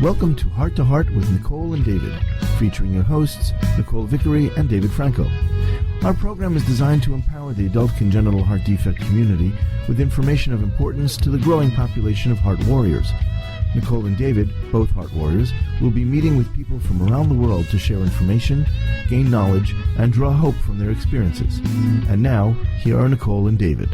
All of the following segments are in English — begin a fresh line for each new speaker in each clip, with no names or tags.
Welcome to Heart with Nicole and David, featuring your hosts, Nicole Vickery and David Franco. Our program is designed to empower the adult congenital heart defect community with information of importance to the growing population of heart warriors. Nicole and David, both heart warriors, will be meeting with people from around the world to share information, gain knowledge, and draw hope from their experiences. And now, here are Nicole and David.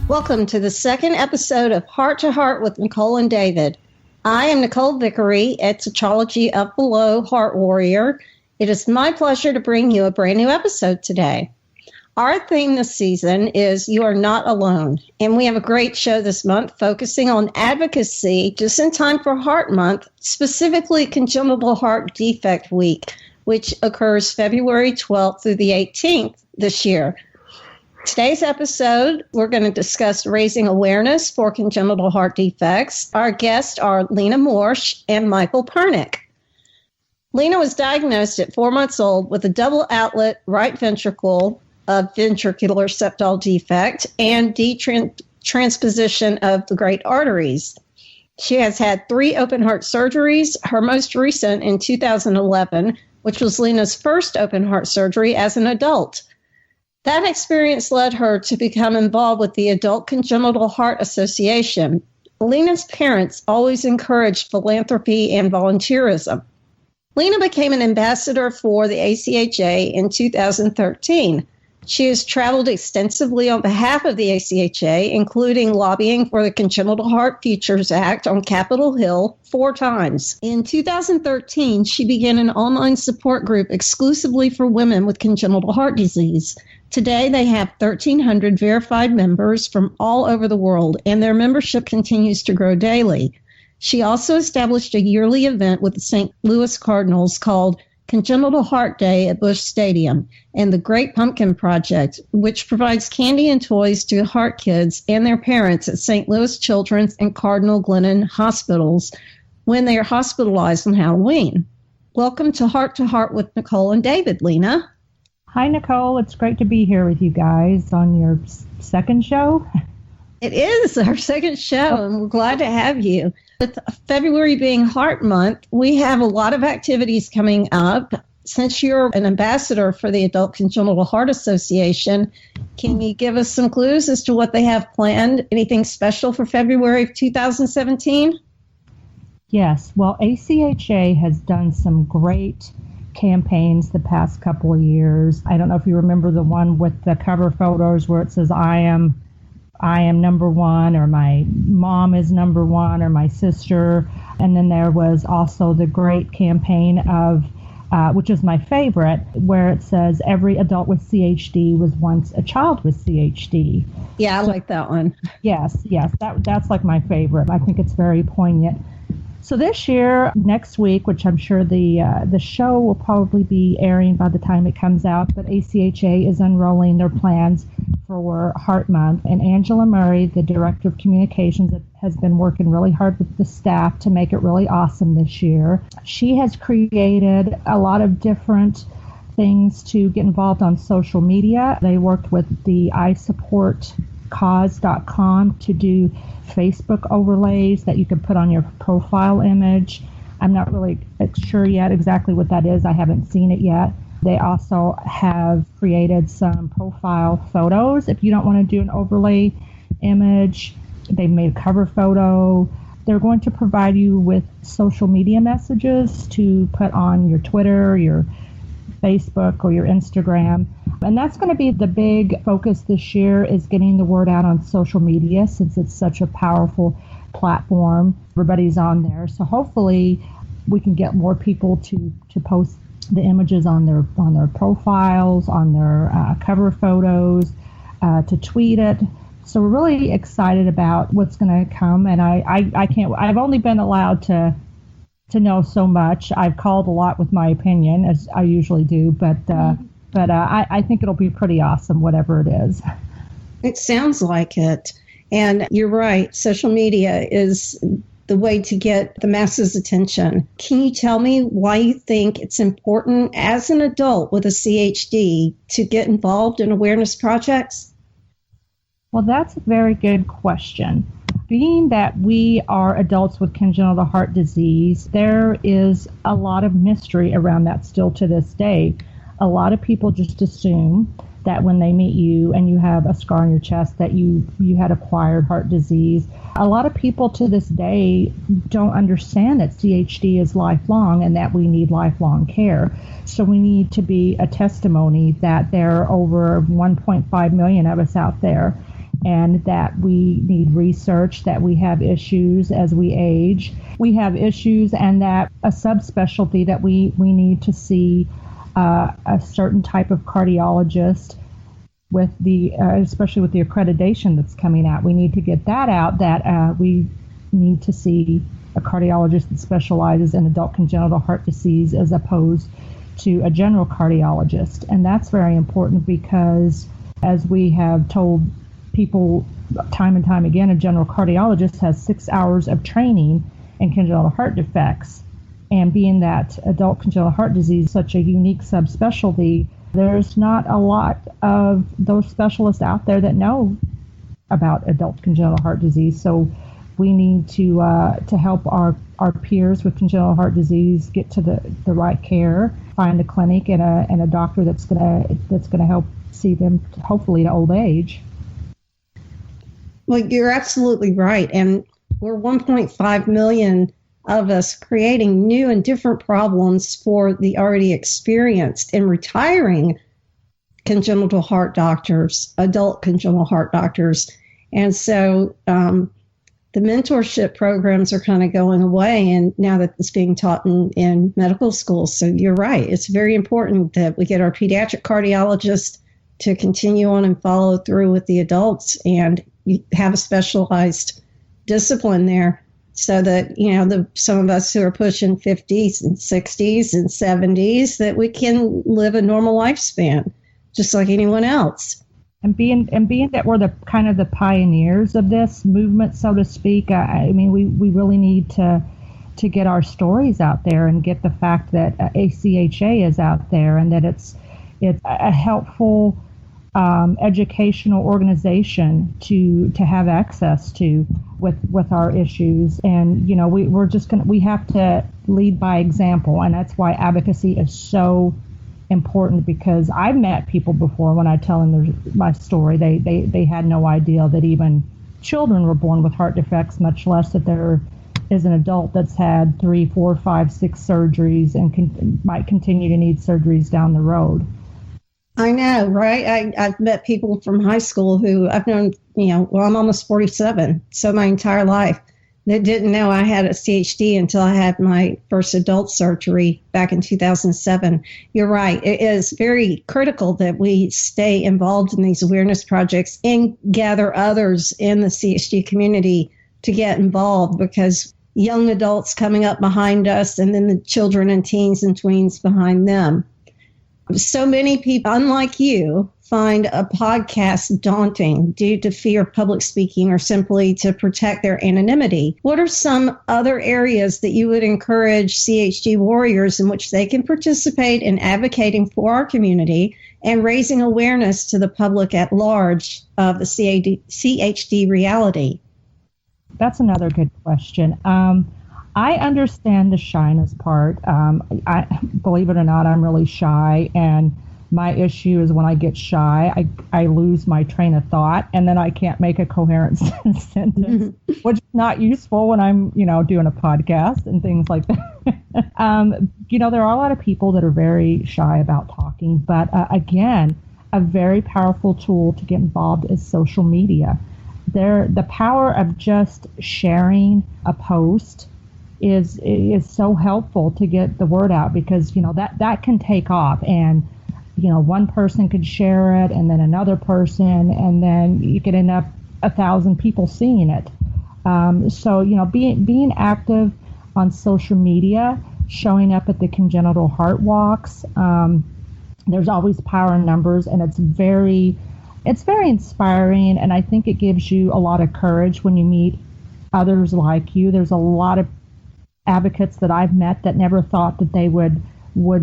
Welcome to the second episode of Heart to Heart with Nicole and David. I am Nicole Vickery, a Tetralogy Up Below Heart Warrior. It is my pleasure to bring you a brand new episode today. Our theme this season is You Are Not Alone, and we have a great show this month focusing on advocacy just in time for Heart Month, specifically Congenital Heart Defect Week, which occurs February 12th through the 18th this year. Today's episode, we're going to discuss raising awareness for congenital heart defects. Our guests are Lena Morsch and Michael Pernick. Lena was diagnosed at 4 months old with a double outlet right ventricle of ventricular septal defect and detransposition of the great arteries. She has had 3 open heart surgeries, her most recent in 2011, which was Lena's first open heart surgery as an adult. That experience led her to become involved with the Adult Congenital Heart Association. Lena's parents always encouraged philanthropy and volunteerism. Lena became an ambassador for the ACHA in 2013. She has traveled extensively on behalf of the ACHA, including lobbying for the Congenital Heart Futures Act on Capitol Hill 4 times. In 2013, she began an online support group exclusively for women with congenital heart disease. Today, they have 1,300 verified members from all over the world, and their membership continues to grow daily. She also established a yearly event with the St. Louis Cardinals called Congenital Heart Day at Busch Stadium and the Great Pumpkin Project, which provides candy and toys to heart kids and their parents at St. Louis Children's and Cardinal Glennon hospitals when they are hospitalized on Halloween. Welcome to Heart with Nicole and David, Lena.
Hi, Nicole. It's great to be here with you guys on your second show.
It is our second show, and we're glad to have you. With February being Heart Month, we have a lot of activities coming up. Since you're an ambassador for the Adult Congenital Heart Association, can you give us some clues as to what they have planned? Anything special for February of 2017?
Yes. Well, ACHA has done some great campaigns the past couple of years. I don't know if you remember the one with the cover photos where it says, I am number one, or my mom is number one, or my sister. And then there was also the great campaign of, which is my favorite, where it says every adult with CHD was once a child with CHD.
Yeah, I like that one.
Yes, that's like my favorite. I think it's very poignant. So this year, next week, which I'm sure the show will probably be airing by the time it comes out, but ACHA is unrolling their plans for Heart Month. And Angela Murray, the Director of Communications, has been working really hard with the staff to make it really awesome this year. She has created a lot of different things to get involved on social media. They worked with the isupportcause.com to do Facebook overlays that you can put on your profile image. I'm not really sure yet exactly what that is. I haven't seen it yet. They also have created some profile photos. If you don't want to do an overlay image, they made a cover photo. They're going to provide you with social media messages to put on your Twitter, your Facebook, or your Instagram. And that's going to be the big focus this year, is getting the word out on social media, since it's such a powerful platform. Everybody's on there. So hopefully we can get more people to post the images on their profiles, on their cover photos, to tweet it. So we're really excited about what's going to come. And I can't, I've only been allowed to know so much. I've called a lot with my opinion, as I usually do, but I think it'll be pretty awesome, whatever it is.
It sounds like it. And you're right. Social media is the way to get the masses' attention. Can you tell me why you think it's important as an adult with a CHD to get involved in awareness projects?
Well, that's a very good question. Being that we are adults with congenital heart disease, there is a lot of mystery around that still to this day. A lot of people just assume that when they meet you and you have a scar on your chest that you had acquired heart disease. A lot of people to this day don't understand that CHD is lifelong and that we need lifelong care. So we need to be a testimony that there are over 1.5 million of us out there, and that we need research, that we have issues as we age. We have issues, and that a subspecialty that we need to see a certain type of cardiologist with the, especially with the accreditation that's coming out. We need to get that out, that we need to see a cardiologist that specializes in adult congenital heart disease as opposed to a general cardiologist. And that's very important because, as we have told people time and time again, a general cardiologist has 6 hours of training in congenital heart defects. And being that adult congenital heart disease is such a unique subspecialty, there's not a lot of those specialists out there that know about adult congenital heart disease. So we need to help our peers with congenital heart disease get to the right care, find a clinic and a doctor that's gonna help see them hopefully to old age.
Well, you're absolutely right. And we're 1.5 million of us creating new and different problems for the already experienced and retiring congenital heart doctors, adult congenital heart doctors. And so the mentorship programs are kind of going away, and now that it's being taught in medical schools. So you're right. It's very important that we get our pediatric cardiologist to continue on and follow through with the adults and have a specialized discipline there, so that, you know, some of us who are pushing 50s and 60s and 70s, that we can live a normal lifespan just like anyone else.
And being that we're the kind of the pioneers of this movement, so to speak, I mean, we really need to get our stories out there and get the fact that ACHA is out there, and that it's a helpful educational organization to have access to with our issues. And, you know, we have to lead by example, and that's why advocacy is so important, because I've met people before, when I tell them my story, they had no idea that even children were born with heart defects, much less that there is an adult that's had 3, 4, 5, 6 surgeries and might continue to need surgeries down the road.
I know, right? I've met people from high school who I've known, I'm almost 47, so my entire life, that didn't know I had a CHD until I had my first adult surgery back in 2007. You're right. It is very critical that we stay involved in these awareness projects and gather others in the CHD community to get involved, because young adults coming up behind us, and then the children and teens and tweens behind them. So many people, unlike you, find a podcast daunting due to fear of public speaking or simply to protect their anonymity. What are some other areas that you would encourage CHD warriors in which they can participate in advocating for our community and raising awareness to the public at large of the CHD reality?
That's another good question. I understand the shyness part. I believe it or not, I'm really shy, and my issue is when I get shy, I lose my train of thought, and then I can't make a coherent sentence, which is not useful when I'm, doing a podcast and things like that. There are a lot of people that are very shy about talking, but again, a very powerful tool to get involved is social media. The power of just sharing a post is so helpful to get the word out, because that can take off, and one person could share it, and then another person, and then you could end up 1,000 people seeing it. So being active on social media, showing up at the congenital heart walks, there's always power in numbers, and it's very inspiring, and I think it gives you a lot of courage when you meet others like you. There's a lot of advocates that I've met that never thought that they would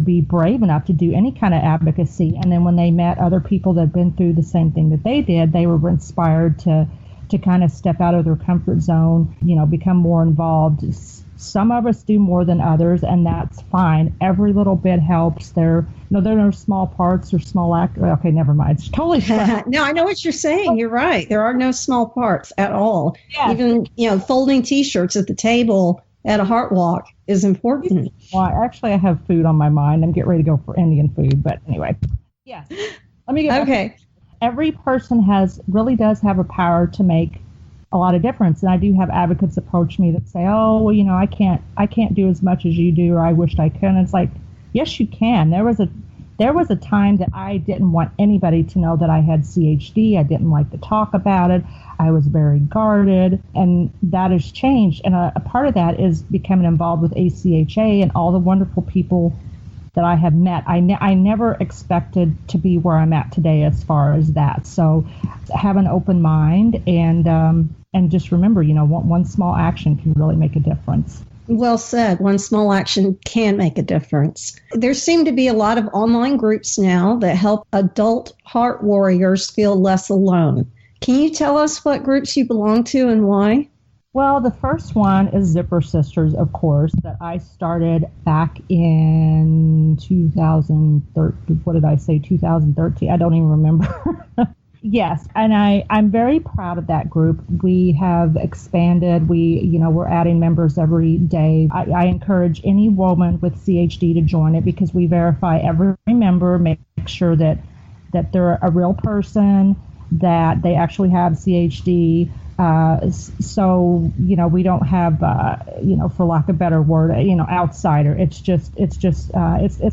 be brave enough to do any kind of advocacy, and then when they met other people that had been through the same thing that they did, they were inspired to to kind of step out of their comfort zone, become more involved. Some of us do more than others, and that's fine. Every little bit helps. There are small parts or small act. Okay, never mind. It's totally fine.
No, I know what you're saying. You're right. There are no small parts at all. Yes. Even, folding T-shirts at the table at a heart walk is important.
Well, actually, I have food on my mind. I'm getting ready to go for Indian food, but anyway. Yes. Let me get
okay.
Every person really does have a power to make a lot of difference. And I do have advocates approach me that say, oh, well, I can't do as much as you do, or I wished I could. And it's like, yes, you can. There was a time that I didn't want anybody to know that I had CHD. I didn't like to talk about it. I was very guarded, and that has changed. And a part of that is becoming involved with ACHA and all the wonderful people that I have met. I never expected to be where I'm at today as far as that. So have an open mind and just remember, one small action can really make a difference.
Well said. One small action can make a difference. There seem to be a lot of online groups now that help adult heart warriors feel less alone. Can you tell us what groups you belong to and why?
Well, the first one is Zipper Sisters, of course, that I started back in 2013. What did I say, 2013? I don't even remember. Yes, and I'm very proud of that group. We have expanded. We're adding members every day. I encourage any woman with CHD to join it because we verify every member, make sure that they're a real person, that they actually have CHD. So we don't have, for lack of a better word, outsider. It's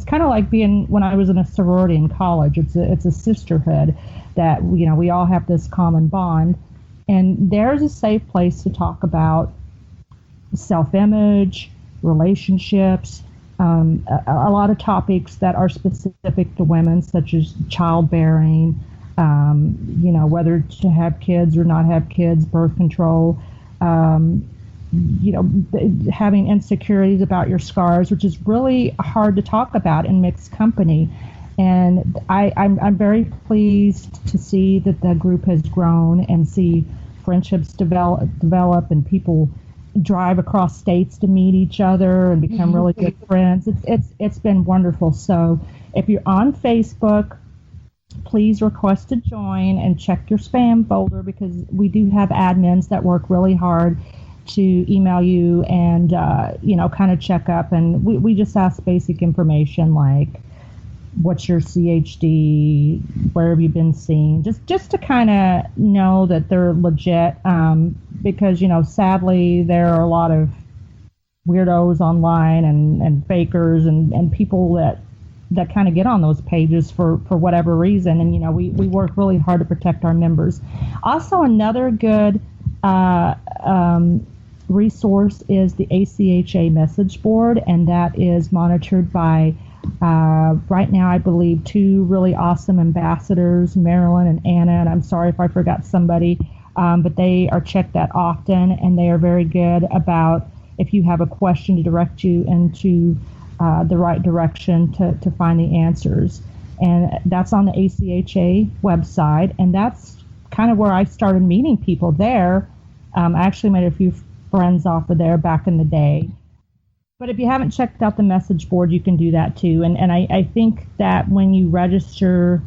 kind of like being when I was in a sorority in college. It's a sisterhood that, we all have this common bond, and there's a safe place to talk about self-image, relationships, a lot of topics that are specific to women, such as childbearing, whether to have kids or not have kids, birth control, having insecurities about your scars, which is really hard to talk about in mixed company. And I'm very pleased to see that the group has grown and see friendships develop and people drive across states to meet each other and become really good friends. It's been wonderful. So if you're on Facebook, please request to join and check your spam folder because we do have admins that work really hard to email you and, kind of check up. And we just ask basic information like, what's your CHD? Where have you been seen? Just to kind of know that they're legit because, sadly, there are a lot of weirdos online and fakers and people that kind of get on those pages for whatever reason. And, we work really hard to protect our members. Also, another good resource is the ACHA message board, and that is monitored by, right now, I believe, 2 really awesome ambassadors, Marilyn and Anna, and I'm sorry if I forgot somebody, but they are checked that often, and they are very good about if you have a question to direct you into the right direction to find the answers. And that's on the ACHA website, and that's kind of where I started meeting people there. I actually made a few friends off of there back in the day. But if you haven't checked out the message board, you can do that too. And I think that when you register,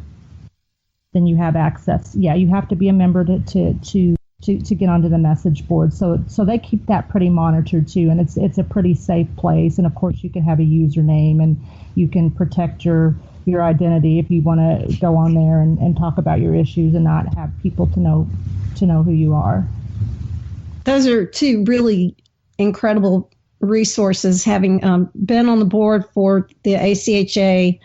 then you have access. Yeah, you have to be a member to get onto the message board. So they keep that pretty monitored too, and it's a pretty safe place. And of course, you can have a username, and you can protect your identity if you want to go on there and talk about your issues and not have people to know who you are.
Those are 2 really incredible resources, having been on the board for the ACHA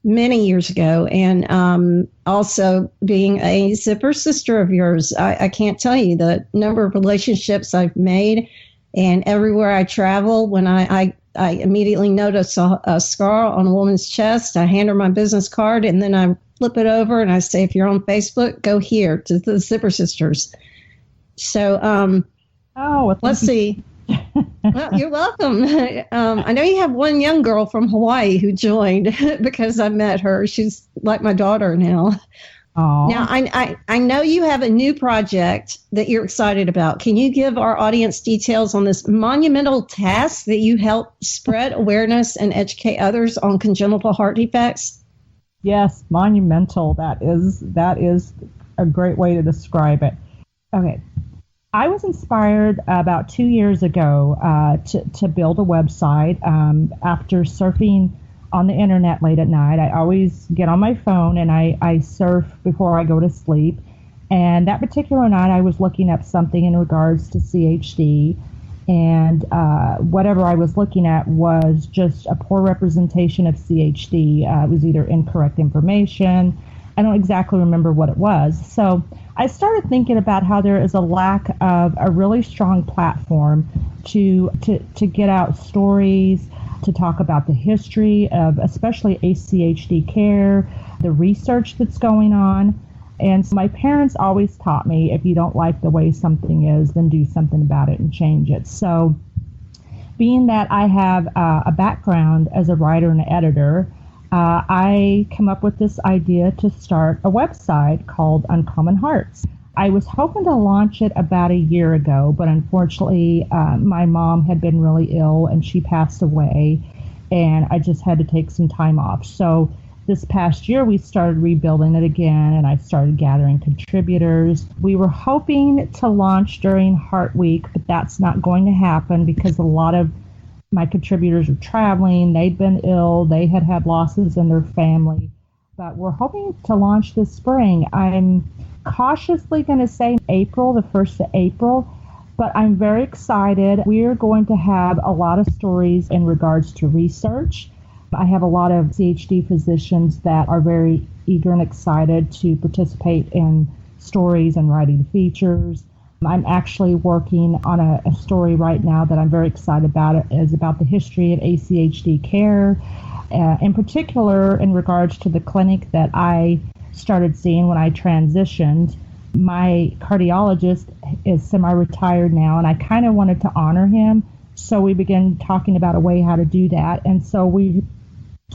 many years ago, and also being a Zipper sister of yours. I can't tell you the number of relationships I've made, and everywhere I travel, when I immediately notice a scar on a woman's chest, I hand her my business card, and then I flip it over and I say, if you're on Facebook, go here to the Zipper Sisters. So let's see. Well, you're welcome. I know you have one young girl from Hawaii who joined because I met her. She's like my daughter now.
Oh.
Now, I know you have a new project that you're excited about. Can you give our audience details on this monumental task that you help spread awareness and educate others on congenital heart defects?
Yes, monumental. That is a great way to describe it. Okay. I was inspired about 2 years ago to build a website after surfing on the internet late at night. I always get on my phone and I surf before I go to sleep. And that particular night I was looking up something in regards to CHD, and whatever I was looking at was just a poor representation of CHD. It was either incorrect information. I don't exactly remember what it was. So I started thinking about how there is a lack of a really strong platform to get out stories, to talk about the history of especially ACHD care, the research that's going on. And so my parents always taught me, if you don't like the way something is, then do something about it and change it. So being that I have a background as a writer and editor, I came up with this idea to start a website called Uncommon Hearts. I was hoping to launch it about a year ago, but unfortunately, my mom had been really ill and she passed away, and I just had to take some time off. So this past year, we started rebuilding it again, and I started gathering contributors. We were hoping to launch during Heart Week, but that's not going to happen because a lot of my contributors are traveling. They'd been ill. They had had losses in their family. But we're hoping to launch this spring. I'm cautiously going to say April, the 1st of April, but I'm very excited. We're going to have a lot of stories in regards to research. I have a lot of CHD physicians that are very eager and excited to participate in stories and writing features. I'm actually working on a story right now that I'm very excited about. It is about the history of ACHD care, in particular in regards to the clinic that I started seeing when I transitioned. My cardiologist is semi-retired now, and I kind of wanted to honor him. So we began talking about a way how to do that. And so we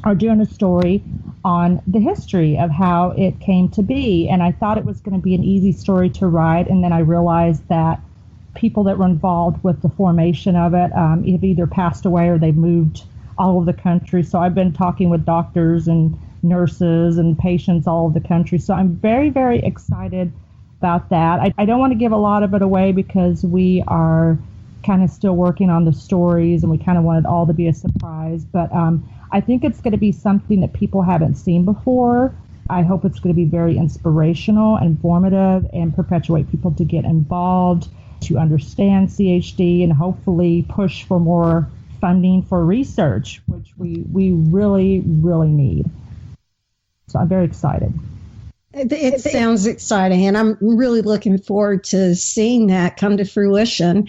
are doing a story on the history of how it came to be. And I thought it was going to be an easy story to write. And then I realized that people that were involved with the formation of it have either passed away or they've moved all over the country. So I've been talking with doctors and nurses and patients all over the country. So I'm very, very excited about that. I don't want to give a lot of it away because we are kind of still working on the stories and we kind of want it all to be a surprise. But I think it's going to be something that people haven't seen before. I hope it's going to be very inspirational, informative, and perpetuate people to get involved, to understand CHD, and hopefully push for more funding for research, which we really, really need. So I'm very excited.
It sounds exciting, and I'm really looking forward to seeing that come to fruition.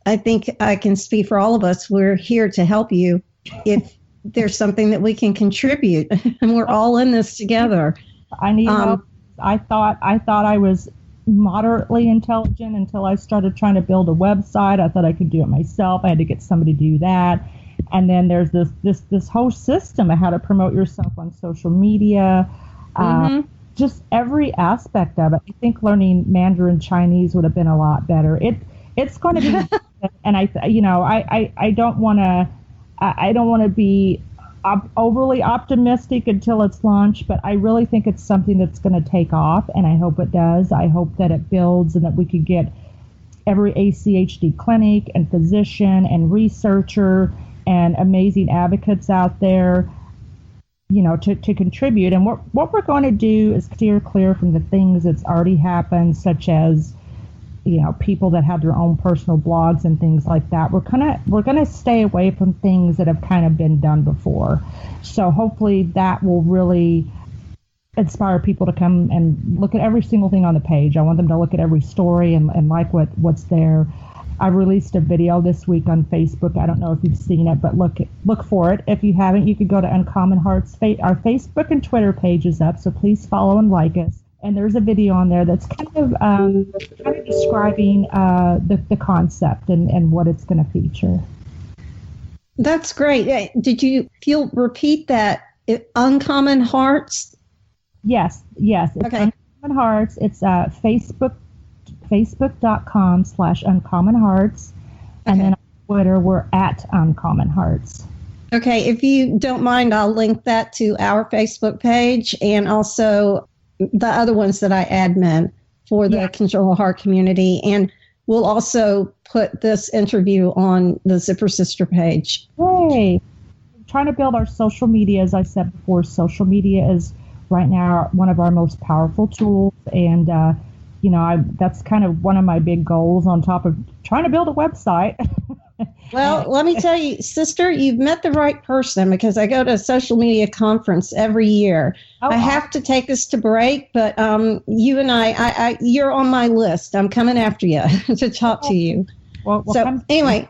I think I can speak for all of us. We're here to help you if there's something that we can contribute, and we're all in this together.
I need help. I thought I was moderately intelligent until I started trying to build a website. I thought I could do it myself. I had to get somebody to do that. And then there's this whole system of how to promote yourself on social media. Just every aspect of it. I think learning Mandarin Chinese would have been a lot better. It's going to be, and I don't want to be overly optimistic until it's launched, but I really think it's something that's going to take off, and I hope it does. I hope that it builds and that we could get every ACHD clinic and physician and researcher and amazing advocates out there, to contribute. And what we're going to do is steer clear from the things that's already happened, such as people that have their own personal blogs and things like that. We're gonna stay away from things that have kind of been done before. So hopefully that will really inspire people to come and look at every single thing on the page. I want them to look at every story and like what's there. I released a video this week on Facebook. I don't know if you've seen it, but look for it. If you haven't, you could go to Uncommon Hearts. Our Facebook and Twitter page is up, so please follow and like us. And there's a video on there that's kind of describing the concept and what it's going to feature.
That's great. Did you repeat that? Uncommon Hearts?
Yes. It's
okay.
Uncommon Hearts. It's facebook.com/Uncommon Hearts. And then on Twitter, we're at Uncommon Hearts.
Okay, if you don't mind, I'll link that to our Facebook page and also the other ones that I admin for the congenital heart community. And we'll also put this interview on the Zipper Sister page.
Yay! We're trying to build our social media. As I said before, social media is right now one of our most powerful tools. And, that's kind of one of my big goals on top of trying to build a website.
Well, let me tell you, sister, you've met the right person because I go to a social media conference every year. I have to take us to break, but you and I, you're on my list. I'm coming after you to talk to you. Anyway,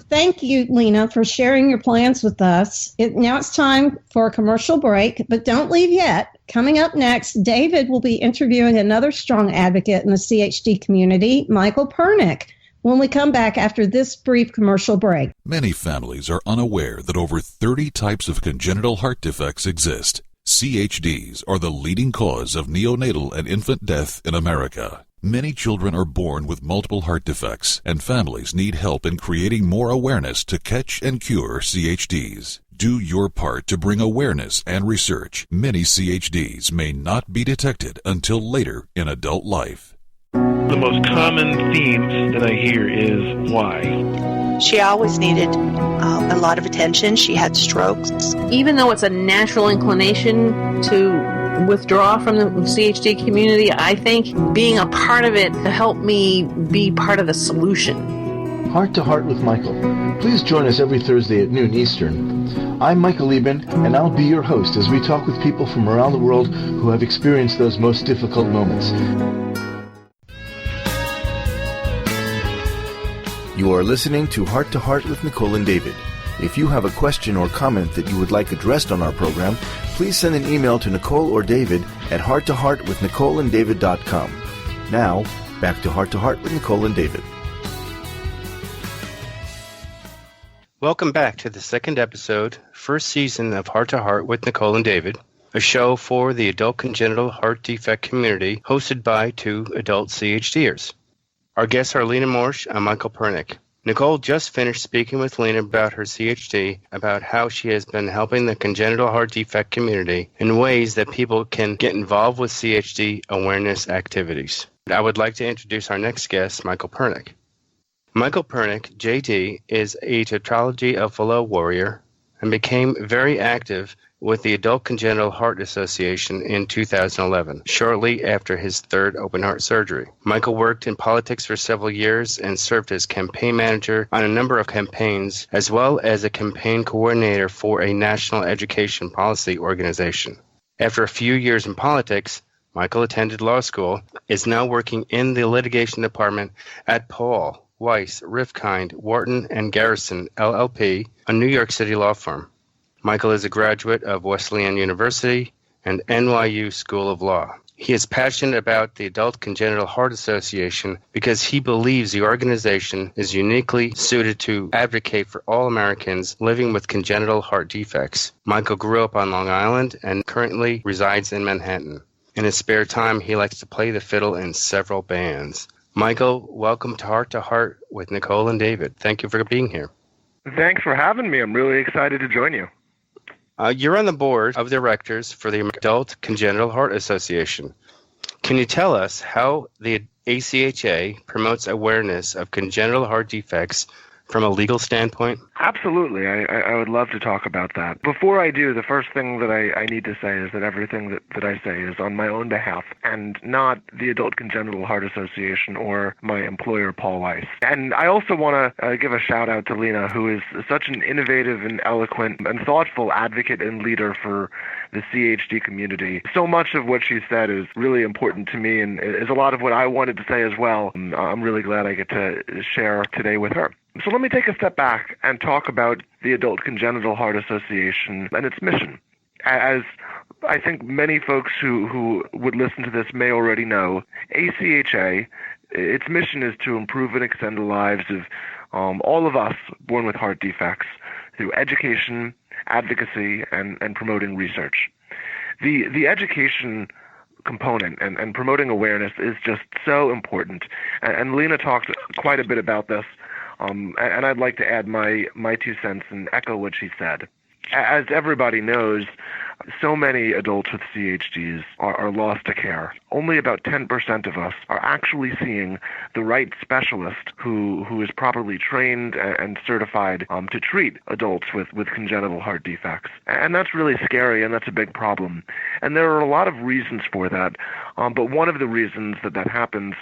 thank you, Lena, for sharing your plans with us. Now it's time for a commercial break, but don't leave yet. Coming up next, David will be interviewing another strong advocate in the CHD community, Michael Pernick, when we come back after this brief commercial break.
Many families are unaware that over 30 types of congenital heart defects exist. CHDs are the leading cause of neonatal and infant death in America. Many children are born with multiple heart defects, and families need help in creating more awareness to catch and cure CHDs. Do your part to bring awareness and research. Many CHDs may not be detected until later in adult life.
The most common themes that I hear is why.
She always needed a lot of attention. She had strokes.
Even though it's a natural inclination to withdraw from the CHD community, I think being a part of it helped me be part of the solution.
Heart to Heart with Michael. Please join us every Thursday at noon Eastern. I'm Michael Lieben, and I'll be your host as we talk with people from around the world who have experienced those most difficult moments. You are listening to Heart with Nicole and David. If you have a question or comment that you would like addressed on our program, please send an email to Nicole or David at hearttoheartwithnicoleanddavid.com. Now, back to Heart with Nicole and David.
Welcome back to the second episode, first season of Heart to Heart with Nicole and David, a show for the adult congenital heart defect community hosted by two adult CHDers. Our guests are Lena Morsch and Michael Pernick. Nicole just finished speaking with Lena about her CHD, about how she has been helping the congenital heart defect community in ways that people can get involved with CHD awareness activities. I would like to introduce our next guest, Michael Pernick. Michael Pernick, JD, is a tetralogy of fellow warrior and became very active with the Adult Congenital Heart Association in 2011, shortly after his third open heart surgery. Michael worked in politics for several years and served as campaign manager on a number of campaigns, as well as a campaign coordinator for a national education policy organization. After a few years in politics, Michael attended law school, is now working in the litigation department at Paul, Weiss, Rifkind, Wharton, and Garrison, LLP, a New York City law firm. Michael is a graduate of Wesleyan University and NYU School of Law. He is passionate about the Adult Congenital Heart Association because he believes the organization is uniquely suited to advocate for all Americans living with congenital heart defects. Michael grew up on Long Island and currently resides in Manhattan. In his spare time, he likes to play the fiddle in several bands. Michael, welcome to Heart with Nicole and David. Thank you for being here.
Thanks for having me. I'm really excited to join you.
You're on the board of directors for the Adult Congenital Heart Association. Can you tell us how the ACHA promotes awareness of congenital heart defects from a legal standpoint?
Absolutely. I would love to talk about that. Before I do, the first thing that I need to say is that everything that I say is on my own behalf and not the Adult Congenital Heart Association or my employer, Paul Weiss. And I also want to give a shout out to Lena, who is such an innovative and eloquent and thoughtful advocate and leader for the CHD community. So much of what she said is really important to me and is a lot of what I wanted to say as well. I'm really glad I get to share today with her. So let me take a step back and talk about the Adult Congenital Heart Association and its mission. As I think many folks who would listen to this may already know, ACHA, its mission is to improve and extend the lives of all of us born with heart defects through education, advocacy, and promoting research. The education component, and promoting awareness is just so important. And Lena talked quite a bit about this, and I'd like to add my 2 cents and echo what she said. As everybody knows, so many adults with CHDs are lost to care. Only about 10% of us are actually seeing the right specialist who is properly trained and certified to treat adults with congenital heart defects. And that's really scary, and that's a big problem. And there are a lot of reasons for that, but one of the reasons that happens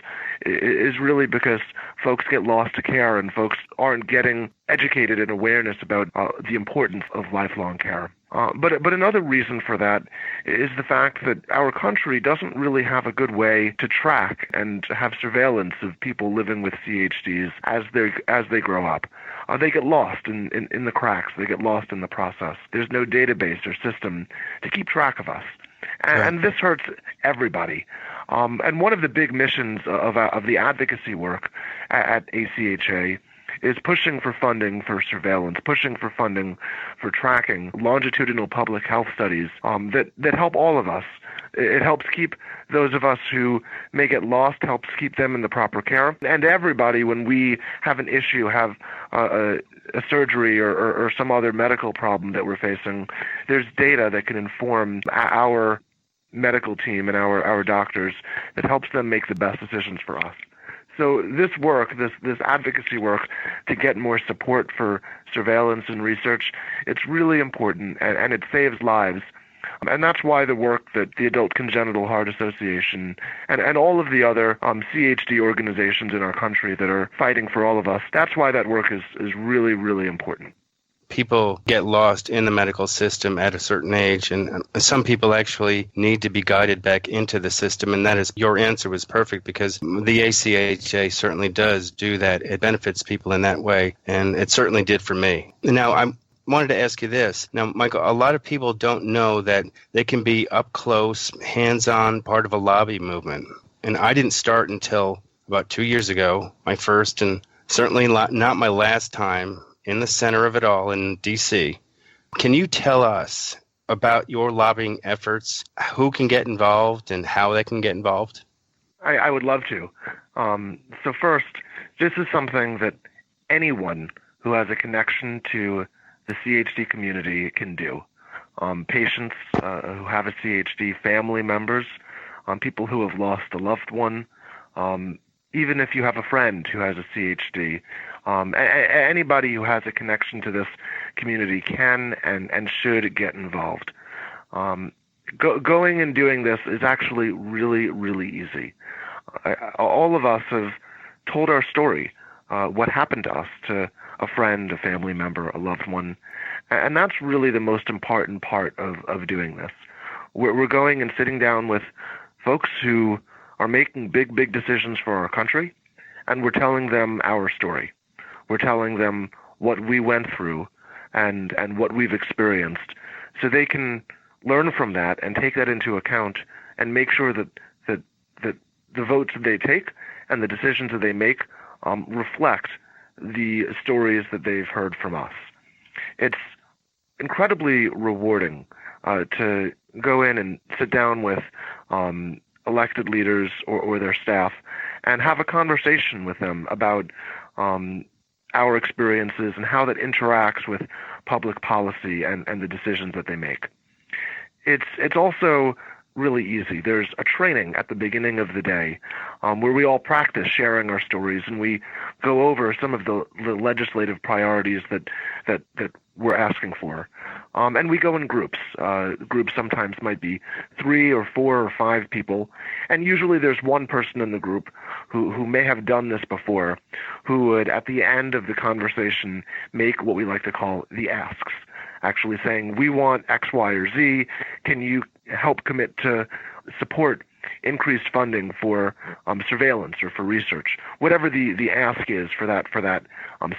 is really because folks get lost to care and folks aren't getting educated in awareness about the importance of lifelong care. But another reason for that is the fact that our country doesn't really have a good way to track and have surveillance of people living with CHDs as they grow up. They get lost in the cracks. They get lost in the process. There's no database or system to keep track of us. And this hurts everybody. And one of the big missions of the advocacy work at ACHA is pushing for funding for surveillance, pushing for funding for tracking longitudinal public health studies that help all of us. It helps keep those of us who may get lost, helps keep them in the proper care. And everybody, when we have an issue, have a surgery or some other medical problem that we're facing, there's data that can inform our medical team and our doctors that helps them make the best decisions for us. So this work, this advocacy work to get more support for surveillance and research, it's really important, and it saves lives. And that's why the work that the Adult Congenital Heart Association and all of the other CHD organizations in our country that are fighting for all of us, that's why that work is really, really important.
People get lost in the medical system at a certain age, and some people actually need to be guided back into the system, and that is, your answer was perfect, because the ACHA certainly does do that. It benefits people in that way, and it certainly did for me. Now, I wanted to ask you this. Now, Michael, a lot of people don't know that they can be up close, hands-on part of a lobby movement, and I didn't start until about 2 years ago, my first and certainly not my last time in the center of it all in D.C. Can you tell us about your lobbying efforts, who can get involved and how they can get involved?
I would love to. So first, this is something that anyone who has a connection to the CHD community can do. Patients who have a CHD, family members, people who have lost a loved one, even if you have a friend who has a CHD, anybody who has a connection to this community can and should get involved. Going and doing this is actually really, really easy. All of us have told our story, what happened to us, to a friend, a family member, a loved one, and that's really the most important part of doing this. We're going and sitting down with folks who are making big, big decisions for our country, and we're telling them our story. We're telling them what we went through and what we've experienced, so they can learn from that and take that into account and make sure that the votes that they take and the decisions that they make reflect the stories that they've heard from us. It's incredibly rewarding to go in and sit down with elected leaders or their staff and have a conversation with them about our experiences and how that interacts with public policy and the decisions that they make. It's also really easy. There's a training at the beginning of the day where we all practice sharing our stories, and we go over some of the legislative priorities that we're asking for. And we go in groups. Groups sometimes might be 3 or 4 or 5 people, and usually there's one person in the group who may have done this before, who would, at the end of the conversation, make what we like to call the asks, actually saying, we want X, Y, or Z. Can you help commit to support increased funding for surveillance or for research, whatever the ask is for that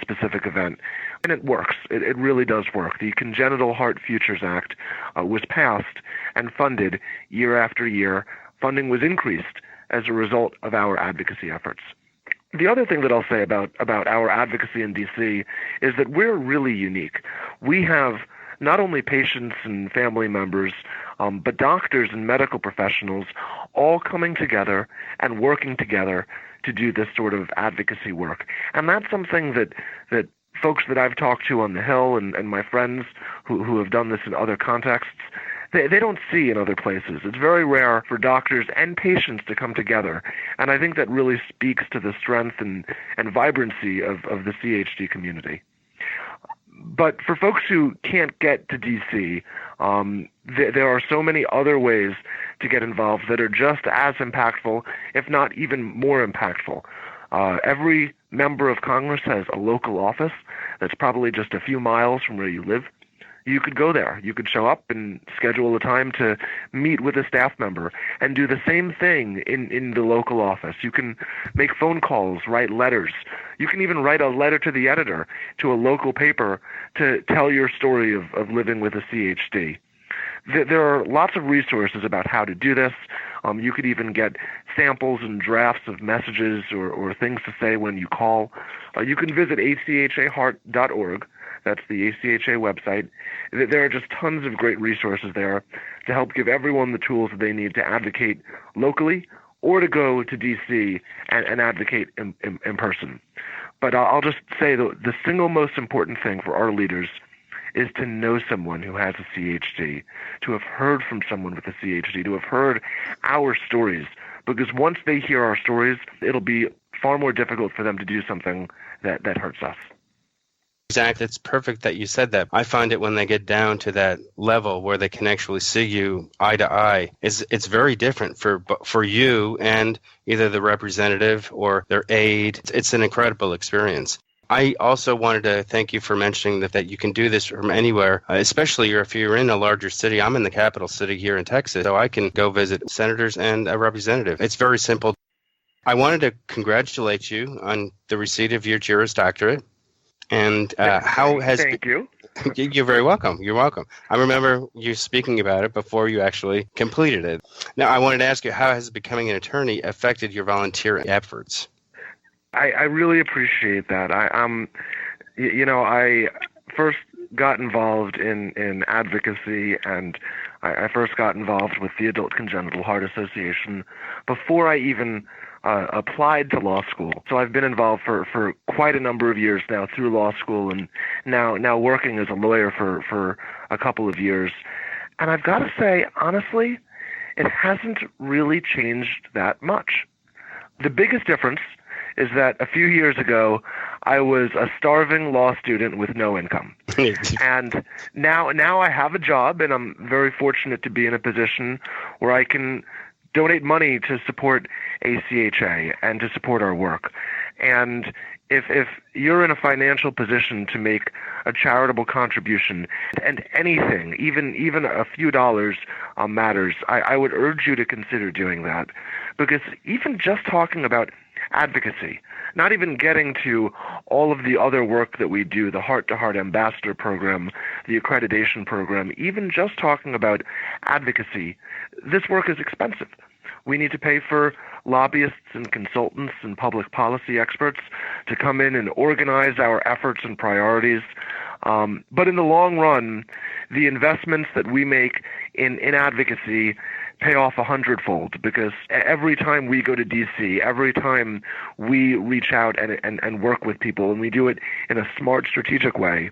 specific event. And it works. It really does work. The Congenital Heart Futures Act was passed and funded year after year. Funding was increased as a result of our advocacy efforts. The other thing that I'll say about our advocacy in D.C. is that we're really unique. We have not only patients and family members, but doctors and medical professionals all coming together and working together to do this sort of advocacy work. And that's something that folks that I've talked to on the Hill and my friends who have done this in other contexts, they don't see in other places. It's very rare for doctors and patients to come together. And I think that really speaks to the strength and vibrancy of the CHD community. But for folks who can't get to DC, there are so many other ways to get involved that are just as impactful, if not even more impactful. Every member of Congress has a local office that's probably just a few miles from where you live. You could go there. You could show up and schedule a time to meet with a staff member and do the same thing in the local office. You can make phone calls, write letters. You can even write a letter to the editor to a local paper to tell your story of living with a CHD. There are lots of resources about how to do this. You could even get samples and drafts of messages or things to say when you call. You can visit achaheart.org. That's the ACHA website. There are just tons of great resources there to help give everyone the tools that they need to advocate locally or to go to D.C. and advocate in person. But I'll just say the single most important thing for our leaders is to know someone who has a CHD, to have heard from someone with a CHD, to have heard our stories. Because once they hear our stories, it'll be far more difficult for them to do something that hurts us.
Exactly. It's perfect that you said that. I find it when they get down to that level where they can actually see you eye to eye, it's very different for you and either the representative or their aide. It's an incredible experience. I also wanted to thank you for mentioning that you can do this from anywhere, especially if you're in a larger city. I'm in the capital city here in Texas, so I can go visit senators and a representative. It's very simple. I wanted to congratulate you on the receipt of your Juris Doctorate. And how has...
Thank you.
You're very welcome. You're welcome. I remember you speaking about it before you actually completed it. Now, I wanted to ask you, how has becoming an attorney affected your volunteer efforts?
I really appreciate that. I first got involved in advocacy, and I first got involved with the Adult Congenital Heart Association before I even applied to law school. So I've been involved for quite a number of years now through law school, and now working as a lawyer for a couple of years. And I've got to say, honestly, it hasn't really changed that much. The biggest difference is that a few years ago, I was a starving law student with no income. And now I have a job, and I'm very fortunate to be in a position where I can donate money to support ACHA and to support our work. And if you're in a financial position to make a charitable contribution, and anything, even a few dollars matters, I would urge you to consider doing that. Because even just talking about advocacy, not even getting to all of the other work that we do, the Heart-to-Heart Ambassador Program, the accreditation program, even just talking about advocacy, this work is expensive. We need to pay for lobbyists and consultants and public policy experts to come in and organize our efforts and priorities. But in the long run, the investments that we make in advocacy pay off 100-fold, because every time we go to D.C., every time we reach out and work with people, and we do it in a smart, strategic way,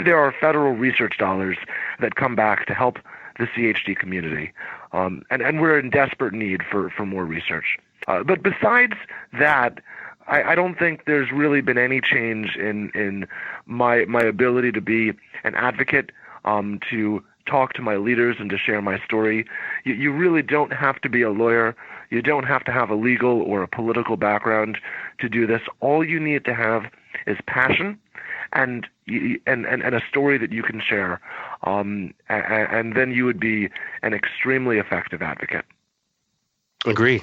there are federal research dollars that come back to help the CHD community. And we're in desperate need for more research. But besides that, I don't think there's really been any change in my ability to be an advocate, to talk to my leaders and to share my story. You really don't have to be a lawyer. You don't have to have a legal or a political background to do this. All you need to have is passion and a story that you can share. And then you would be an extremely effective advocate.
Agree.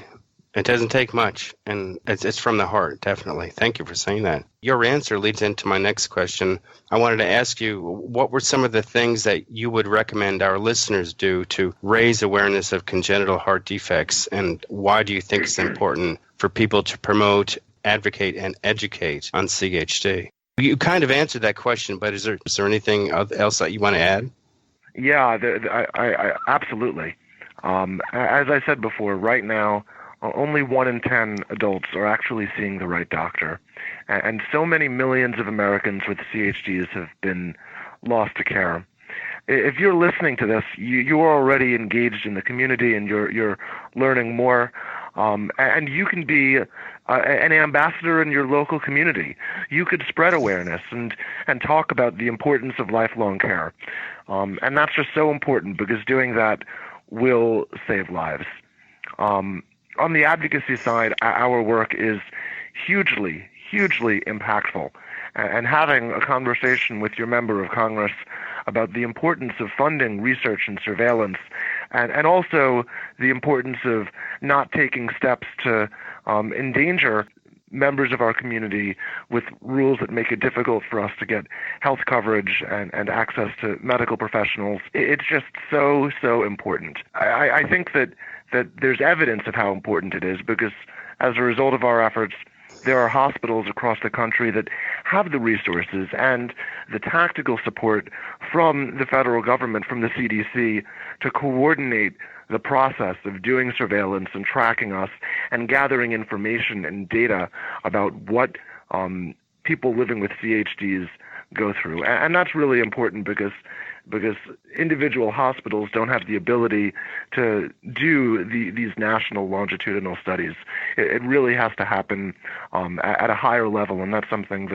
It doesn't take much, and it's from the heart, definitely. Thank you for saying that. Your answer leads into my next question. I wanted to ask you, what were some of the things that you would recommend our listeners do to raise awareness of congenital heart defects, and why do you think it's important for people to promote, advocate, and educate on CHD? You kind of answered that question, but is there anything else that you want to add?
Yeah, I absolutely. As I said before, right now, only 1 in 10 adults are actually seeing the right doctor. And so many millions of Americans with CHDs have been lost to care. If you're listening to this, you are already engaged in the community and you're learning more. And you can be an ambassador in your local community. You could spread awareness and talk about the importance of lifelong care. And that's just so important because doing that will save lives. On the advocacy side, our work is hugely impactful. And having a conversation with your member of Congress about the importance of funding research and surveillance, and also the importance of not taking steps to endanger members of our community with rules that make it difficult for us to get health coverage and access to medical professionals. It's just so important. I think that there's evidence of how important it is because as a result of our efforts, there are hospitals across the country that have the resources and the tactical support from the federal government, from the CDC, to coordinate the process of doing surveillance and tracking us and gathering information and data about what people living with CHDs go through. And that's really important because individual hospitals don't have the ability to do these national longitudinal studies. It really has to happen at a higher level, and that's something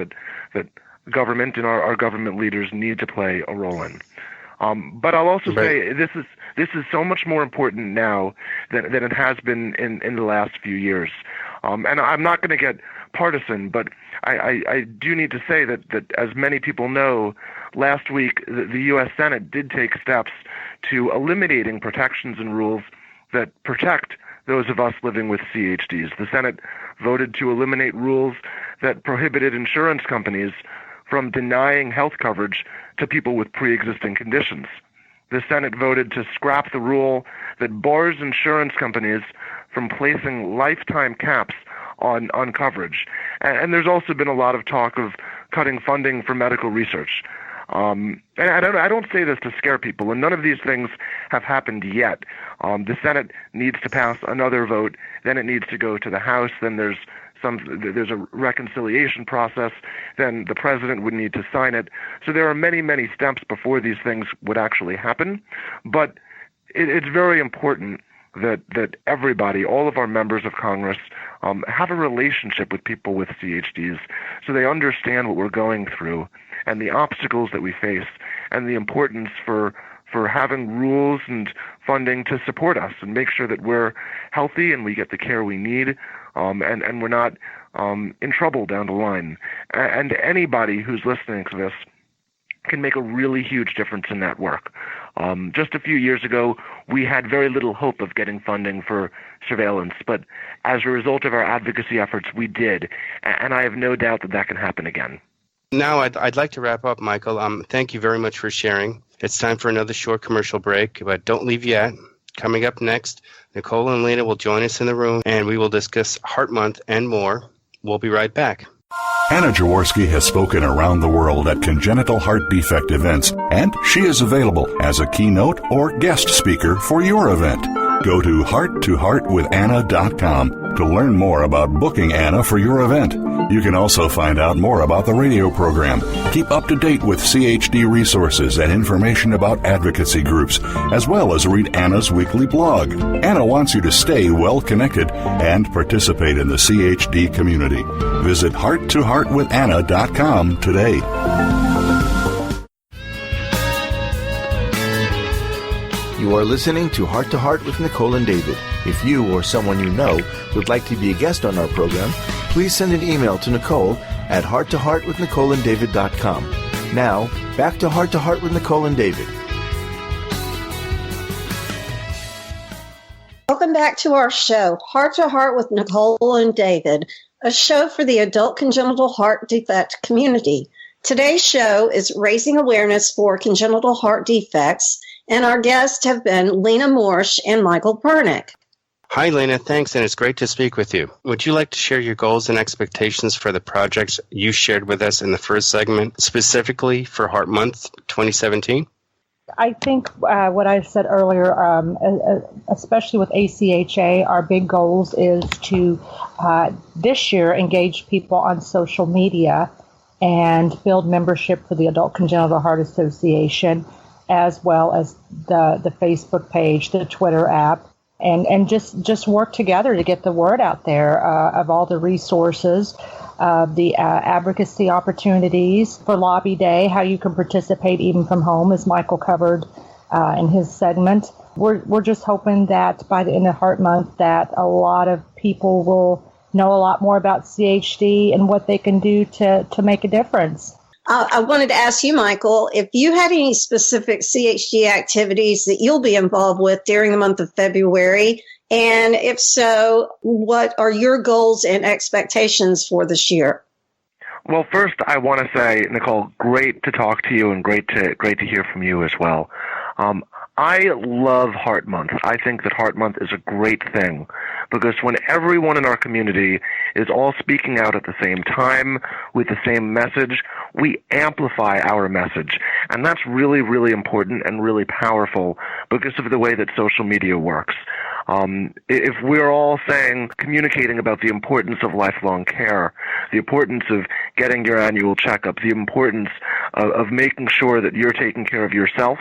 that government and our government leaders need to play a role in. But I'll also say this is so much more important now than it has been in the last few years. And I'm not going to get partisan, but I do need to say that as many people know, last week the U.S. Senate did take steps to eliminating protections and rules that protect those of us living with CHDs. The Senate voted to eliminate rules that prohibited insurance companies from denying health coverage to people with pre-existing conditions. The Senate voted to scrap the rule that bars insurance companies from placing lifetime caps on coverage. And there's also been a lot of talk of cutting funding for medical research. And I don't say this to scare people, and none of these things have happened yet. The Senate needs to pass another vote, then it needs to go to the House, then there's a reconciliation process, then the president would need to sign it. So there are many steps before these things would actually happen. But it's very important that everybody, all of our members of Congress, have a relationship with people with CHDs so they understand what we're going through and the obstacles that we face and the importance for having rules and funding to support us and make sure that we're healthy and we get the care we need and we're not in trouble down the line. And anybody who's listening to this can make a really huge difference in that work. Just a few years ago, we had very little hope of getting funding for surveillance, but as a result of our advocacy efforts, we did, and I have no doubt that can happen again.
Now, I'd like to wrap up, Michael. Thank you very much for sharing. It's time for another short commercial break, but don't leave yet. Coming up next, Nicole and Lena will join us in the room, and we will discuss Heart Month and more. We'll be right back.
Anna Jaworski has spoken around the world at congenital heart defect events, and she is available as a keynote or guest speaker for your event. Go to hearttoheartwithanna.com to learn more about booking Anna for your event. You can also find out more about the radio program, keep up to date with CHD resources and information about advocacy groups, as well as read Anna's weekly blog. Anna wants you to stay well connected and participate in the CHD community. Visit hearttoheartwithanna.com today.
You are listening to Heart with Nicole and David. If you or someone you know would like to be a guest on our program, please send an email to Nicole at hearttoheartwithnicoleanddavid.com. Now, back to Heart with Nicole and David.
Welcome back to our show, Heart to Heart with Nicole and David, a show for the adult congenital heart defect community. Today's show is raising awareness for congenital heart defects, and our guests have been Lena Morsch and Michael Pernick.
Hi, Lena. Thanks, and it's great to speak with you. Would you like to share your goals and expectations for the projects you shared with us in the first segment, specifically for Heart Month 2017?
I think what I said earlier, especially with ACHA, our big goals is to this year engage people on social media and build membership for the Adult Congenital Heart Association, as well as the Facebook page, the Twitter app, and just work together to get the word out there of all the resources, the advocacy opportunities for Lobby Day, how you can participate even from home, as Michael covered in his segment. We're just hoping that by the end of Heart Month that a lot of people will know a lot more about CHD and what they can do to make a difference.
I wanted to ask you, Michael, if you had any specific CHD activities that you'll be involved with during the month of February, and if so, what are your goals and expectations for this year?
Well, first, I want to say, Nicole, great to talk to you and great to hear from you as well. I love Heart Month. I think that Heart Month is a great thing because when everyone in our community is all speaking out at the same time with the same message, we amplify our message. And that's really, really important and really powerful because of the way that social media works. If we're all communicating about the importance of lifelong care, the importance of getting your annual checkup, the importance of making sure that you're taking care of yourself,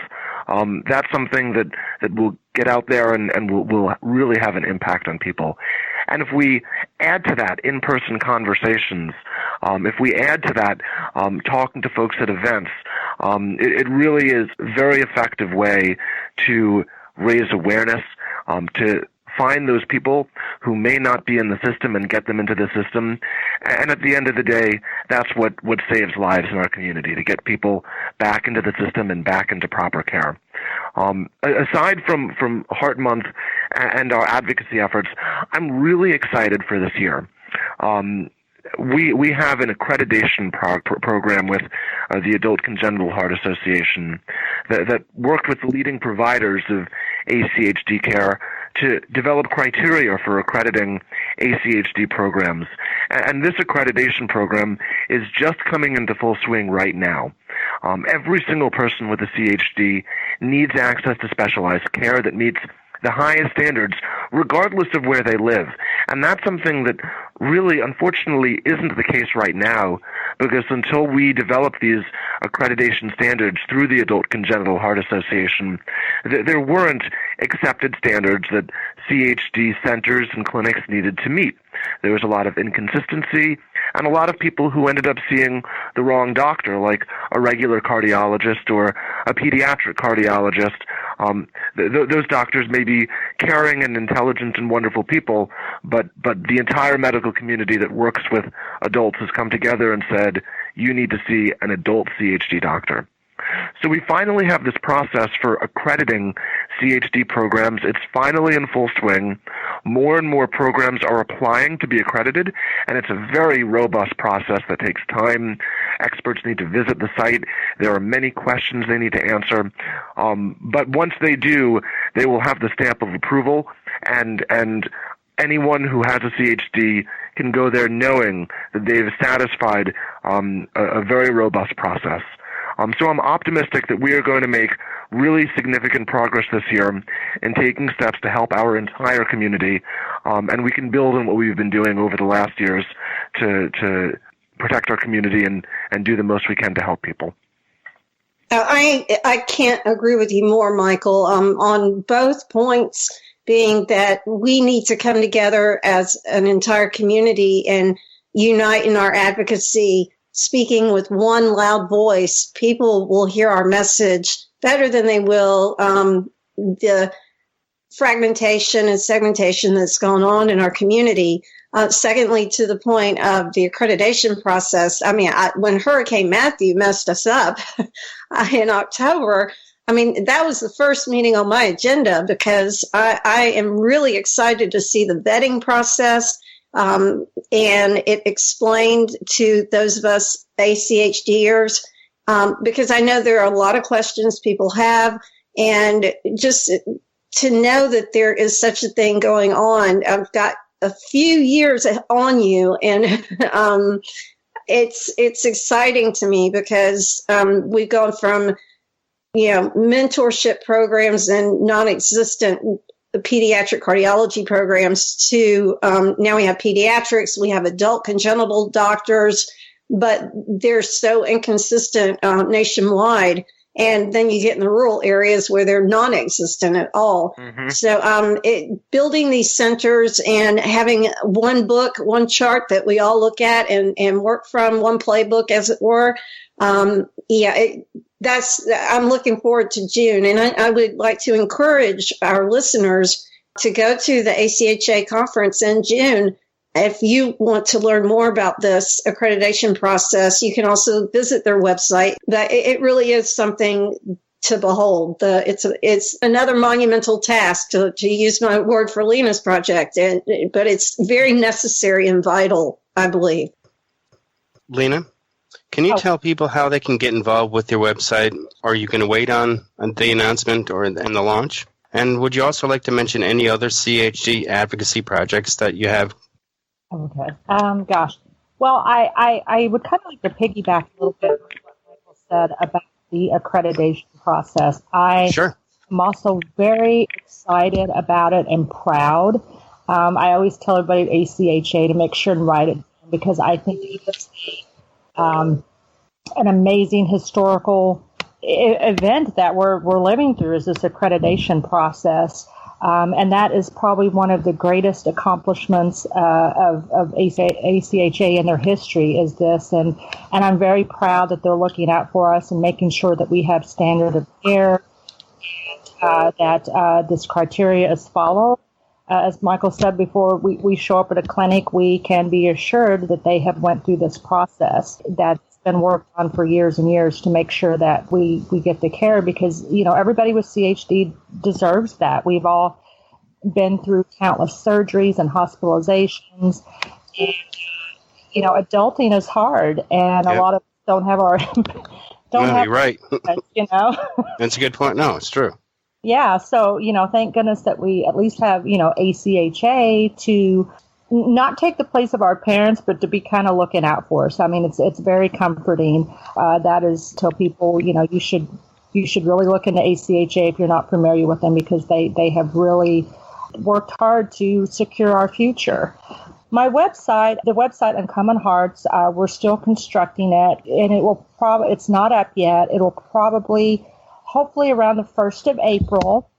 that's something that will get out there and will really have an impact on people. And if we add to that in-person conversations, if we add to that talking to folks at events, it really is a very effective way to raise awareness, to find those people who may not be in the system and get them into the system. And at the end of the day, that's what saves lives in our community, to get people back into the system and back into proper care. Aside from Heart Month and our advocacy efforts, I'm really excited for this year. We have an accreditation program with the Adult Congenital Heart Association that worked with the leading providers of ACHD care to develop criteria for accrediting ACHD programs. And this accreditation program is just coming into full swing right now. Every single person with a CHD needs access to specialized care that meets the highest standards, regardless of where they live. And that's something that really, unfortunately, isn't the case right now, because until we develop these accreditation standards through the Adult Congenital Heart Association, there weren't accepted standards that CHD centers and clinics needed to meet. There was a lot of inconsistency, and a lot of people who ended up seeing the wrong doctor, like a regular cardiologist or a pediatric cardiologist. Those doctors may be caring and intelligent and wonderful people, but the entire medical community that works with adults has come together and said, you need to see an adult CHD doctor. So we finally have this process for accrediting CHD programs. It's finally in full swing. More and more programs are applying to be accredited, and it's a very robust process that takes time. Experts need to visit the site. There are many questions they need to answer. But once they do, they will have the stamp of approval, and anyone who has a CHD can go there knowing that they've satisfied a very robust process. So I'm optimistic that we are going to make really significant progress this year in taking steps to help our entire community, and we can build on what we've been doing over the last years to protect our community and do the most we can to help people.
I can't agree with you more, Michael, on both points, being that we need to come together as an entire community and unite in our advocacy. Speaking with one loud voice, people will hear our message better than they will the fragmentation and segmentation that's going on in our community. Secondly, to the point of the accreditation process, when Hurricane Matthew messed us up in October, that was the first meeting on my agenda because I am really excited to see the vetting process. And it explained to those of us ACHDers, because I know there are a lot of questions people have, and just to know that there is such a thing going on. I've got a few years on you, and it's exciting to me because we've gone from mentorship programs and non-existent pediatric cardiology programs to now we have pediatrics, we have adult congenital doctors, but they're so inconsistent nationwide. And then you get in the rural areas where they're non-existent at all. Mm-hmm. So building these centers and having one book, one chart that we all look at and work from, one playbook, as it were. I'm looking forward to June. And I would like to encourage our listeners to go to the ACHA conference in June. If you want to learn more about this accreditation process, you can also visit their website. But it really is something to behold. It's another monumental task, to use my word for Lena's project, but it's very necessary and vital, I believe.
Lena, can you tell people how they can get involved with your website? Are you going to wait on the announcement or and the launch? And would you also like to mention any other CHD advocacy projects that you have?
Okay. Gosh. Well, I would kind of like to piggyback a little bit on what Michael said about the accreditation process. I'm also very excited about it and proud. I always tell everybody at ACHA to make sure and write it down, because I think it's an amazing historical event that we're living through, is this accreditation process. And that is probably one of the greatest accomplishments of ACHA in their history, is this. And I'm very proud that they're looking out for us and making sure that we have standard of care, and that this criteria is followed. As Michael said before, we show up at a clinic, we can be assured that they have went through this process that's been worked on for years and years to make sure that we get the care, because, everybody with CHD deserves that. We've all been through countless surgeries and hospitalizations, and, adulting is hard, and a lot of us don't have our,
you're right. That's a good point. No, it's true.
Yeah. So, thank goodness that we at least have, ACHA to not take the place of our parents, but to be kind of looking out for us. I mean, it's very comforting. That is, tell people, you should really look into ACHA if you're not familiar with them, because they have really worked hard to secure our future. My website, the website Uncommon Hearts, we're still constructing it, and it's not up yet. It'll probably, hopefully around the 1st of April.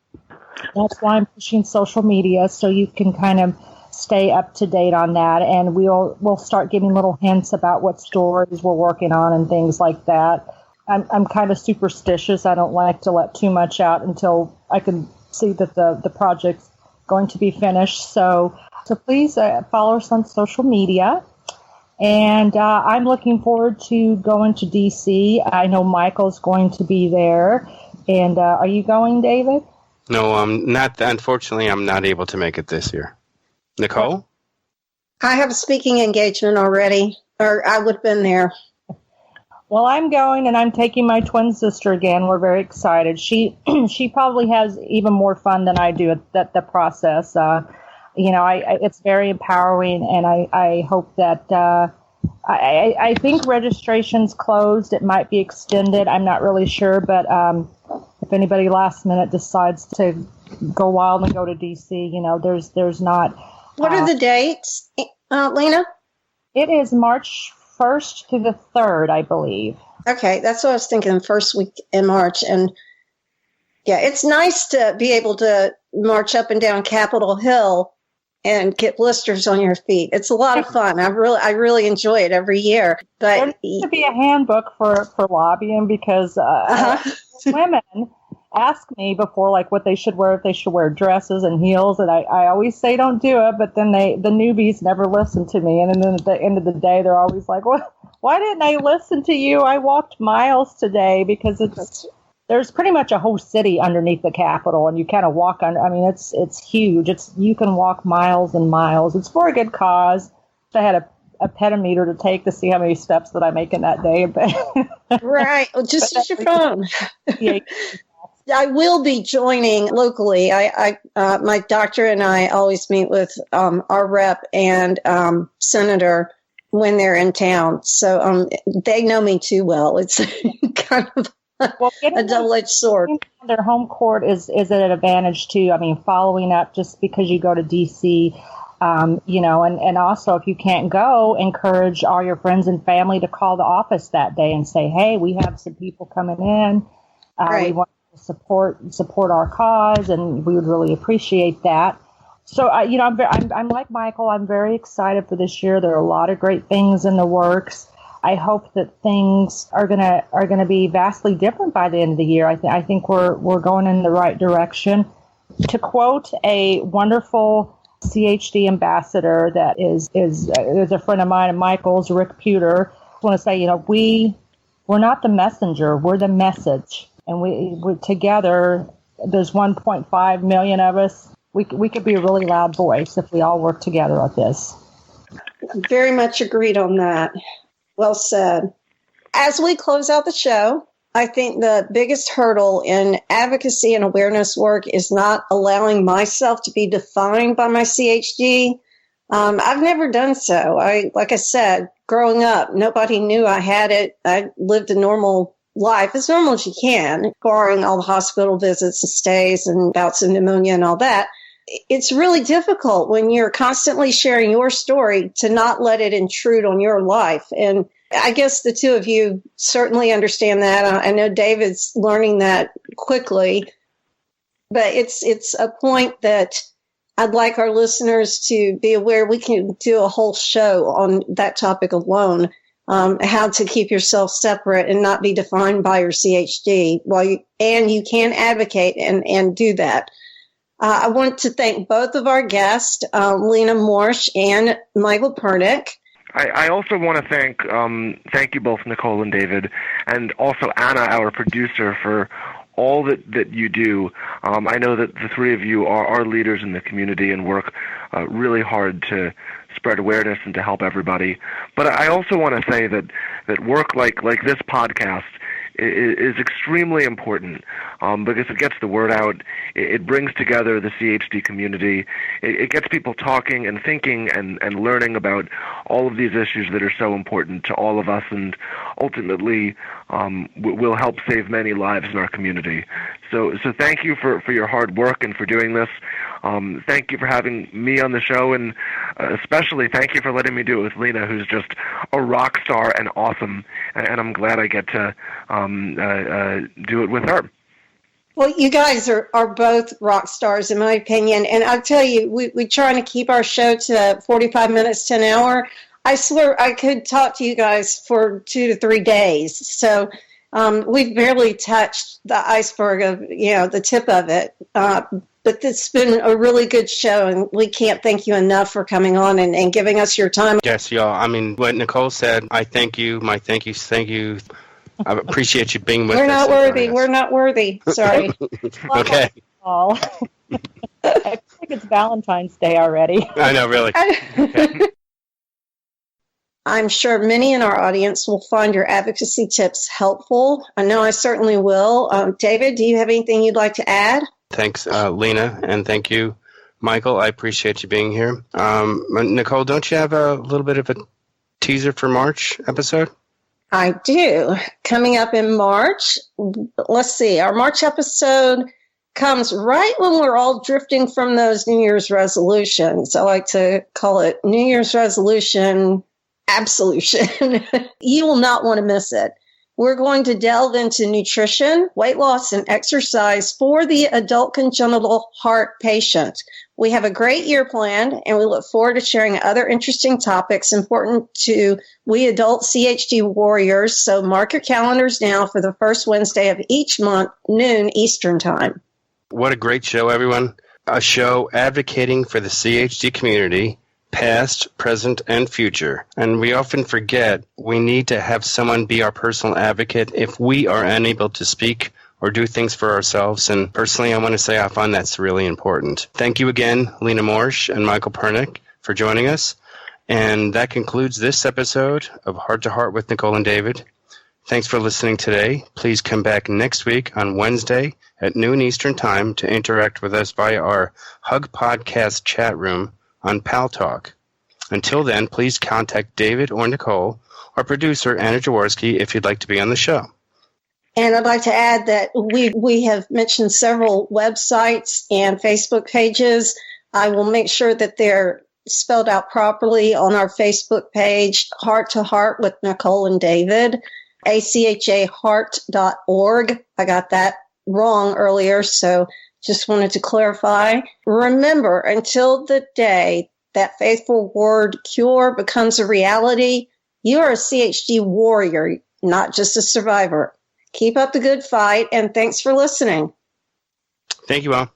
That's why I'm pushing social media, so you can kind of stay up to date on that, and we'll start giving little hints about what stories we're working on and things like that. I'm kind of superstitious. I don't like to let too much out until I can see that the project's going to be finished. So please follow us on social media. And I'm looking forward to going to DC. I know Michael's going to be there. And are you going, David?
No, I'm not. Unfortunately, I'm not able to make it this year. Nicole?
I have a speaking engagement already, or I would have been there.
Well, I'm going, and I'm taking my twin sister again. We're very excited. She probably has even more fun than I do at the process. It's very empowering, and I hope that I think registration's closed. It might be extended. I'm not really sure, but if anybody last minute decides to go wild and go to DC, there's not.
What are the dates, Lena?
It is March 1st to the 3rd, I believe.
Okay, that's what I was thinking, first week in March. And yeah, it's nice to be able to march up and down Capitol Hill and get blisters on your feet. It's a lot of fun. I really enjoy it every year. But
there needs to be a handbook for lobbying, because women ask me before, like, what they should wear, if they should wear dresses and heels, and I always say don't do it, but then the newbies never listen to me, and then at the end of the day they're always like, well, why didn't I listen to you? I walked miles today, because there's pretty much a whole city underneath the Capitol, and you kind of walk on. I mean, it's huge. You can walk miles and miles. It's for a good cause. I had a petameter to take to see how many steps that I make in that day.
Right. Well, just use your phone.
Yeah.
I will be joining locally. My doctor and I always meet with our rep and senator when they're in town. So they know me too well. It's kind of
Well,
a double-edged sword.
Their home court is an advantage too. I mean, following up just because you go to DC, and also if you can't go, encourage all your friends and family to call the office that day and say, hey, we have some people coming in.
Right.
We want to support our cause, and we would really appreciate that. So, I'm like Michael. I'm very excited for this year. There are a lot of great things in the works. I hope that things are gonna be vastly different by the end of the year. I think we're going in the right direction. To quote a wonderful CHD ambassador that is a friend of mine and Michael's, Rick Pewter, I want to say, we're not the messenger, we're the message, and we together. There's 1.5 million of us. We could be a really loud voice if we all work together at this.
Very much agreed on that. Well said. As we close out the show, I think the biggest hurdle in advocacy and awareness work is not allowing myself to be defined by my CHD. I've never done so. Like I said, growing up, nobody knew I had it. I lived a normal life, as normal as you can, barring all the hospital visits and stays and bouts of pneumonia and all that. It's really difficult when you're constantly sharing your story to not let it intrude on your life. And I guess the two of you certainly understand that. I know David's learning that quickly, but it's a point that I'd like our listeners to be aware. We can do a whole show on that topic alone, how to keep yourself separate and not be defined by your CHD. And you can advocate and do that. I want to thank both of our guests, Lena Morsch and Michael Pernick.
I also want to thank you both, Nicole and David, and also Anna, our producer, for all that you do. I know that the three of you are leaders in the community and work really hard to spread awareness and to help everybody. But I also want to say that work like this podcast is extremely important because it gets the word out. It brings together the CHD community. It gets people talking and thinking and learning about all of these issues that are so important to all of us, and ultimately will help save many lives in our community. So thank you for your hard work and for doing this. Thank you for having me on the show, and especially thank you for letting me do it with Lena, who's just a rock star and awesome, and I'm glad I get to do it with her.
Well, you guys are both rock stars, in my opinion. And I'll tell you, we're trying to keep our show to 45 minutes to an hour. I swear I could talk to you guys for 2 to 3 days. So we've barely touched the iceberg of, the tip of it. But it's been a really good show, and we can't thank you enough for coming on and giving us your time.
Yes, y'all. I mean, what Nicole said, I thank you. My thank you. I appreciate you being with us.
We're not worthy. Sorry.
Okay.
I think it's Valentine's Day already.
I know, really. Okay.
I'm sure many in our audience will find your advocacy tips helpful. I know I certainly will. David, do you have anything you'd like to add?
Thanks, Lena, and thank you, Michael. I appreciate you being here. Nicole, don't you have a little bit of a teaser for March episode?
I do. Coming up in March, let's see, our March episode comes right when we're all drifting from those New Year's resolutions. I like to call it New Year's resolution absolution. You will not want to miss it. We're going to delve into nutrition, weight loss, and exercise for the adult congenital heart patient. We have a great year planned, and we look forward to sharing other interesting topics important to we adult CHD warriors. So mark your calendars now for the first Wednesday of each month, noon Eastern Time.
What a great show, everyone. A show advocating for the CHD community, past, present, and future. And we often forget we need to have someone be our personal advocate if we are unable to speak or do things for ourselves. And personally, I want to say I find that's really important. Thank you again, Lena Morsch and Michael Pernick, for joining us. And that concludes this episode of Heart to Heart with Nicole and David. Thanks for listening today. Please come back next week on Wednesday at noon Eastern Time to interact with us via our Hug Podcast chat room on Pal Talk. Until then, please contact David or Nicole, or producer Anna Jaworski, if you'd like to be on the show.
And I'd like to add that we have mentioned several websites and Facebook pages. I will make sure that they're spelled out properly on our Facebook page, Heart to Heart with Nicole and David, achaheart.org. I got that wrong earlier, so just wanted to clarify. Remember, until the day that faithful word cure becomes a reality, you are a CHD warrior, not just a survivor. Keep up the good fight, and thanks for listening.
Thank you all.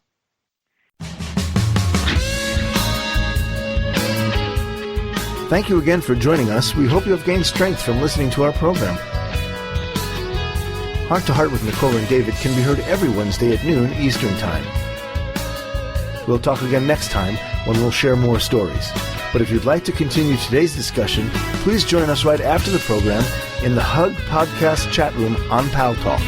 Thank you again for joining us. We hope you have gained strength from listening to our program. Heart to Heart with Nicole and David can be heard every Wednesday at noon Eastern Time. We'll talk again next time when we'll share more stories. But if you'd like to continue today's discussion, please join us right after the program in the Hug Podcast chat room on Pal Talk.